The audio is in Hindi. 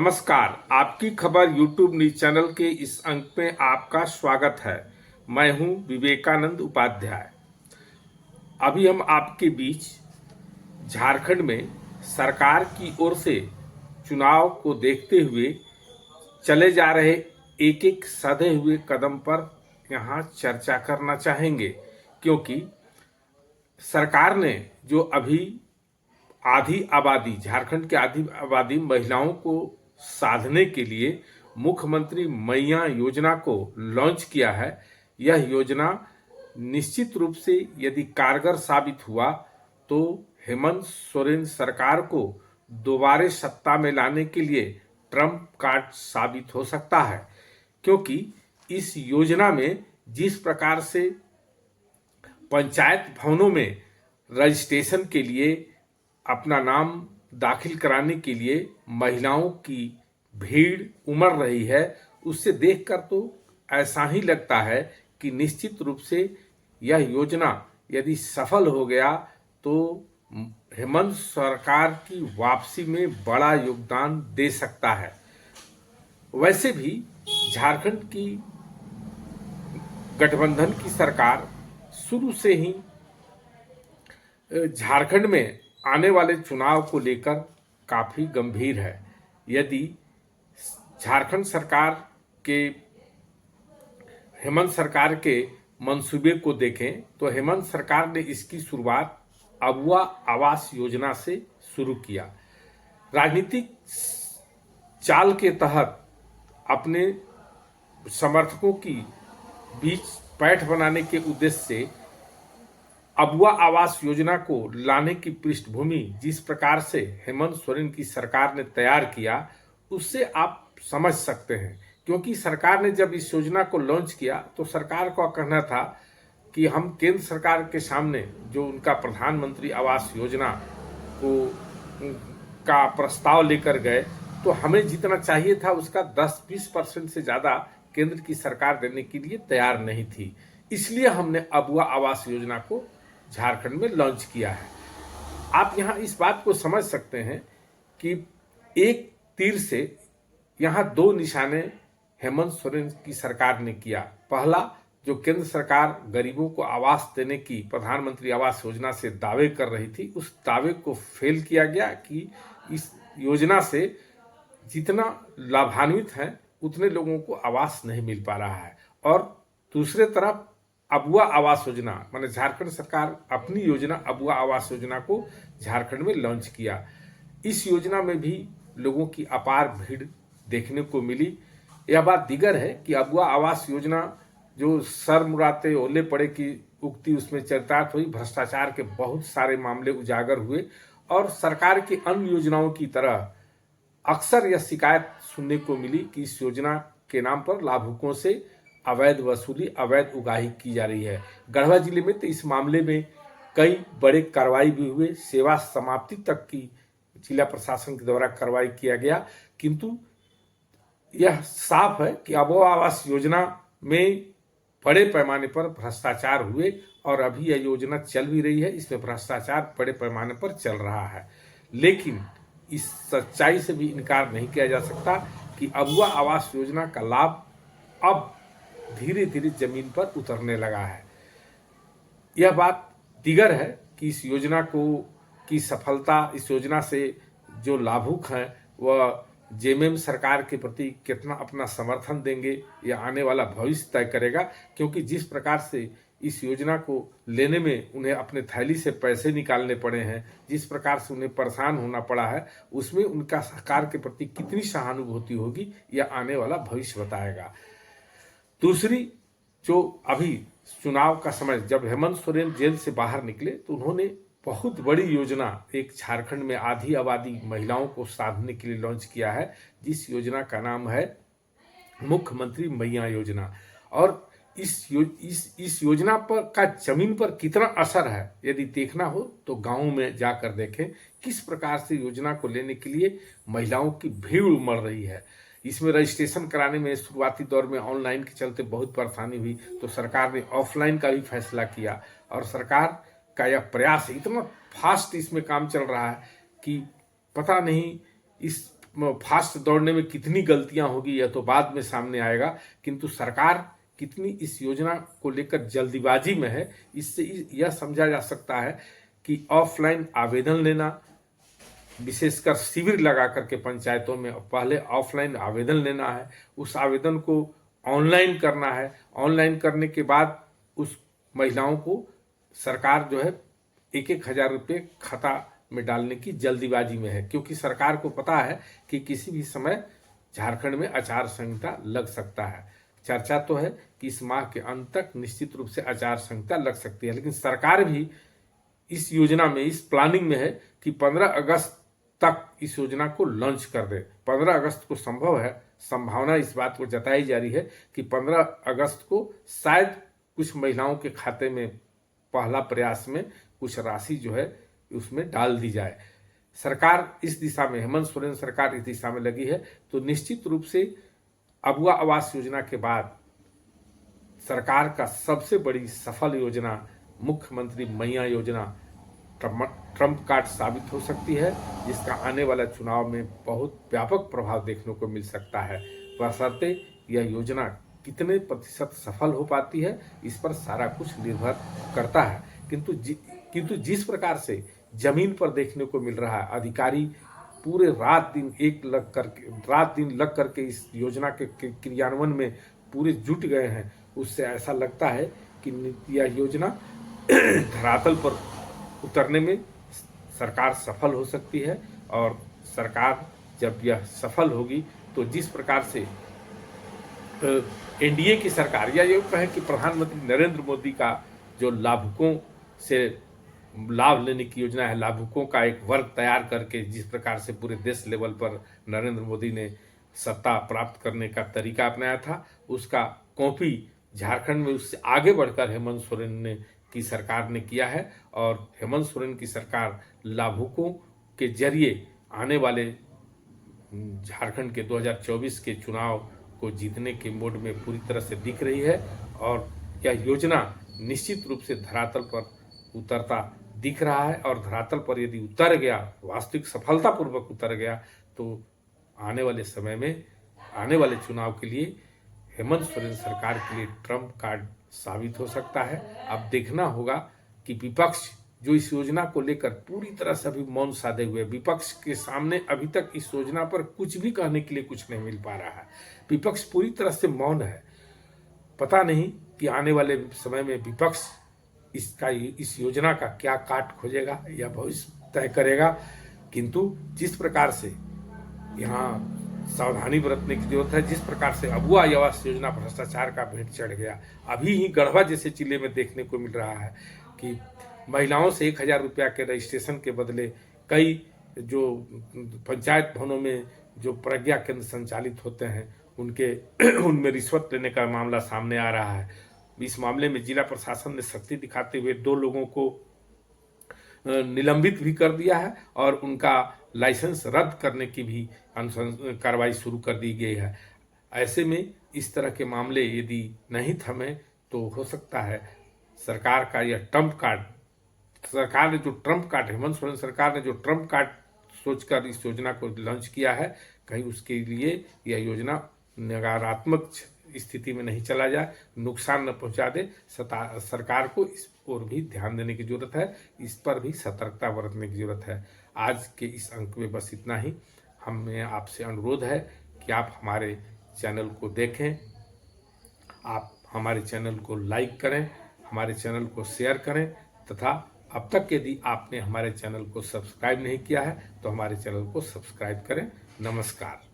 नमस्कार, आपकी खबर यूट्यूब न्यूज चैनल के इस अंक में आपका स्वागत है। मैं हूं विवेकानंद उपाध्याय। अभी हम आपके बीच झारखंड में सरकार की ओर से चुनाव को देखते हुए चले जा रहे एक एक सधे हुए कदम पर यहां चर्चा करना चाहेंगे, क्योंकि सरकार ने जो अभी आधी आबादी, झारखंड की आधी आबादी महिलाओं को साधने के लिए मुख्यमंत्री मैया योजना को लॉन्च किया है। यह योजना निश्चित रूप से यदि कारगर साबित हुआ तो हेमंत सोरेन सरकार को दोबारा सत्ता में लाने के लिए ट्रम्प कार्ड साबित हो सकता है, क्योंकि इस योजना में जिस प्रकार से पंचायत भवनों में रजिस्ट्रेशन के लिए अपना नाम दाखिल कराने के लिए महिलाओं की भीड़ उमड़ रही है, उससे देखकर तो ऐसा ही लगता है कि निश्चित रूप से यह योजना यदि सफल हो गया तो हेमंत सरकार की वापसी में बड़ा योगदान दे सकता है। वैसे भी झारखंड की गठबंधन की सरकार शुरू से ही झारखंड में आने वाले चुनाव को लेकर काफी गंभीर है। यदि झारखंड सरकार के हेमंत सरकार के मंसूबे को देखें तो हेमंत सरकार ने इसकी शुरुआत अबुआ आवास योजना से शुरू किया। राजनीतिक चाल के तहत अपने समर्थकों की बीच पैठ बनाने के उद्देश्य से अबुआ आवास योजना को लाने की पृष्ठभूमि जिस प्रकार से हेमंत सोरेन की सरकार ने तैयार किया, उससे आप समझ सकते हैं। क्योंकि सरकार ने जब इस योजना को लॉन्च किया तो सरकार का कहना था कि हम केंद्र सरकार के सामने जो उनका प्रधानमंत्री आवास योजना को का प्रस्ताव लेकर गए तो हमें जितना चाहिए था उसका 10-20% से ज़्यादा केंद्र की सरकार देने के लिए तैयार नहीं थी। इसलिए हमने अबुआ आवास योजना को झारखंड में लॉन्च किया है। आप यहाँ इस बात को समझ सकते हैं कि एक तीर से यहाँ दो निशाने हेमंत सोरेन की सरकार ने किया। पहला, जो केंद्र सरकार गरीबों को आवास देने की प्रधानमंत्री आवास योजना से दावे कर रही थी, उस दावे को फेल किया गया कि इस योजना से जितना लाभान्वित हैं उतने लोगों को आवास नहीं मिल पा रहा है। और दूसरे तरफ अबुआ आवास योजना, माने झारखंड सरकार अपनी योजना अबुआ आवास योजना को झारखंड में लॉन्च किया। इस योजना में भी लोगों की अपार भीड़ देखने को मिली। यह बात दीगर है कि अबुआ आवास योजना जो सर मुराते ओले पड़े की उक्ति उसमें चरितार्थ हुई, भ्रष्टाचार के बहुत सारे मामले उजागर हुए और सरकार की अन्य योजनाओं की तरह अक्सर यह शिकायत सुनने को मिली कि इस योजना के नाम पर लाभुकों से अवैध वसूली, अवैध उगाही की जा रही है। गढ़वा जिले में तो इस मामले में कई बड़े कार्रवाई भी हुए, सेवा समाप्ति तक की जिला प्रशासन के द्वारा कार्रवाई किया गया। किंतु यह साफ है कि अबुआ आवास योजना में बड़े पैमाने पर भ्रष्टाचार हुए और अभी यह योजना चल भी रही है, इसमें भ्रष्टाचार बड़े पैमाने पर चल रहा है। लेकिन इस सच्चाई से भी इनकार नहीं किया जा सकता कि अबुआ आवास योजना का लाभ अब धीरे धीरे जमीन पर उतरने लगा है। यह बात दीगर है कि इस योजना को की सफलता, इस योजना से जो लाभुक हैं वह जेएमएम सरकार के प्रति कितना अपना समर्थन देंगे यह आने वाला भविष्य तय करेगा। क्योंकि जिस प्रकार से इस योजना को लेने में उन्हें अपने थैली से पैसे निकालने पड़े हैं, जिस प्रकार से उन्हें परेशान होना पड़ा है, उसमें उनका सरकार के प्रति कितनी सहानुभूति होगी यह आने वाला भविष्य बताएगा। दूसरी, जो अभी चुनाव का समय जब हेमंत सोरेन जेल से बाहर निकले तो उन्होंने बहुत बड़ी योजना एक झारखंड में आधी आबादी महिलाओं को साधने के लिए लॉन्च किया है, जिस योजना का नाम है मुख्यमंत्री मैया योजना। और इस योजना पर का जमीन पर कितना असर है यदि देखना हो तो गाँव में जाकर देखें किस प्रकार से योजना को लेने के लिए महिलाओं की भीड़ उमड़ रही है। इसमें रजिस्ट्रेशन कराने में शुरुआती दौर में ऑनलाइन के चलते बहुत परेशानी हुई, तो सरकार ने ऑफलाइन का भी फैसला किया और सरकार का यह प्रयास इतना फास्ट इसमें काम चल रहा है कि पता नहीं इस फास्ट दौड़ने में कितनी गलतियां होगी यह तो बाद में सामने आएगा, किंतु सरकार कितनी इस योजना को लेकर जल्दीबाजी में है, इससे यह समझा जा सकता है कि ऑफलाइन आवेदन लेना, विशेषकर शिविर लगा करके पंचायतों में पहले ऑफलाइन आवेदन लेना है, उस आवेदन को ऑनलाइन करना है, ऑनलाइन करने के बाद उस महिलाओं को सरकार जो है 1,000 रुपये खाता में डालने की जल्दीबाजी में है, क्योंकि सरकार को पता है कि किसी भी समय झारखंड में आचार संहिता लग सकता है। चर्चा तो है कि इस माह के अंत तक निश्चित रूप से आचार संहिता लग सकती है, लेकिन सरकार भी इस योजना में, इस प्लानिंग में है कि 15 अगस्त तक इस योजना को लॉन्च कर दे। 15 अगस्त को संभव है, संभावना इस बात को जताई जा रही है कि 15 अगस्त को शायद कुछ महिलाओं के खाते में पहला प्रयास में कुछ राशि जो है उसमें डाल दी जाए। सरकार इस दिशा में, हेमंत सोरेन सरकार इस दिशा में लगी है, तो निश्चित रूप से अबुआ आवास योजना के बाद सरकार का सबसे बड़ी सफल योजना मुख्यमंत्री मैया योजना ट्रम्प कार्ड साबित हो सकती है, जिसका आने वाला चुनाव में बहुत व्यापक प्रभाव देखने को मिल सकता है। बशर्ते यह योजना कितने प्रतिशत सफल हो पाती है, इस पर सारा कुछ निर्भर करता है। किंतु जिस प्रकार से जमीन पर देखने को मिल रहा है, अधिकारी पूरे रात दिन लग करके इस योजना के क्रियान्वयन में पूरे जुट गए हैं, उससे ऐसा लगता है कि यह योजना धरातल पर उतरने में सरकार सफल हो सकती है। और सरकार जब यह सफल होगी तो जिस प्रकार से एनडीए की सरकार, या ये कहें कि प्रधानमंत्री नरेंद्र मोदी का जो लाभुकों से लाभ लेने की योजना है, लाभुकों का एक वर्ग तैयार करके जिस प्रकार से पूरे देश लेवल पर नरेंद्र मोदी ने सत्ता प्राप्त करने का तरीका अपनाया था, उसका कॉपी झारखंड में उससे आगे बढ़कर हेमंत सोरेन की सरकार ने किया है। और हेमंत सोरेन की सरकार लाभुकों के जरिए आने वाले झारखंड के 2024 के चुनाव को जीतने के मोड में पूरी तरह से दिख रही है। और यह योजना निश्चित रूप से धरातल पर उतरता दिख रहा है, और धरातल पर यदि उतर गया, वास्तविक सफलतापूर्वक उतर गया, तो आने वाले समय में, आने वाले चुनाव के लिए हेमंत सोरेन सरकार के लिए ट्रम्प कार्ड साबित हो सकता है। अब देखना होगा कि विपक्ष जो इस योजना को लेकर पूरी तरह से अभी मौन साधे हुए, विपक्ष के सामने अभी तक इस योजना पर कुछ भी कहने के लिए कुछ नहीं मिल पा रहा है, विपक्ष पूरी तरह से मौन है। पता नहीं कि आने वाले समय में विपक्ष इस योजना का क्या काट खोजेगा या भविष्य तय करेगा, किंतु जिस प्रकार से यहाँ सावधानी बरतने की जरूरत है, जिस प्रकार से अबुआ आवास योजना भ्रष्टाचार का भेंट चढ़ गया, अभी ही गढ़वा जैसे जिले में देखने को मिल रहा है कि महिलाओं से 1,000 रुपया के रजिस्ट्रेशन के बदले कई जो पंचायत भवनों में जो प्रज्ञा केंद्र संचालित होते हैं उनमें रिश्वत लेने का मामला सामने आ रहा है। इस मामले में जिला प्रशासन ने सख्ती दिखाते हुए 2 लोगों को निलंबित भी कर दिया है और उनका लाइसेंस रद्द करने की भी कार्रवाई शुरू कर दी गई है। ऐसे में इस तरह के मामले यदि नहीं थमे तो हो सकता है सरकार का यह ट्रम्प कार्ड, सरकार ने जो ट्रम्प कार्ड, हेमंत सोरेन सरकार ने जो ट्रम्प कार्ड सोचकर इस योजना को लॉन्च किया है, कहीं उसके लिए यह योजना नकारात्मक स्थिति में नहीं चला जाए, नुकसान न पहुंचा दे। सरकार को इस ओर भी ध्यान देने की जरूरत है, इस पर भी सतर्कता बरतने की जरूरत है। आज के इस अंक में बस इतना ही। हमें आपसे अनुरोध है कि आप हमारे चैनल को देखें, आप हमारे चैनल को लाइक करें, हमारे चैनल को शेयर करें, तथा अब तक यदि आपने हमारे चैनल को सब्सक्राइब नहीं किया है तो हमारे चैनल को सब्सक्राइब करें। नमस्कार।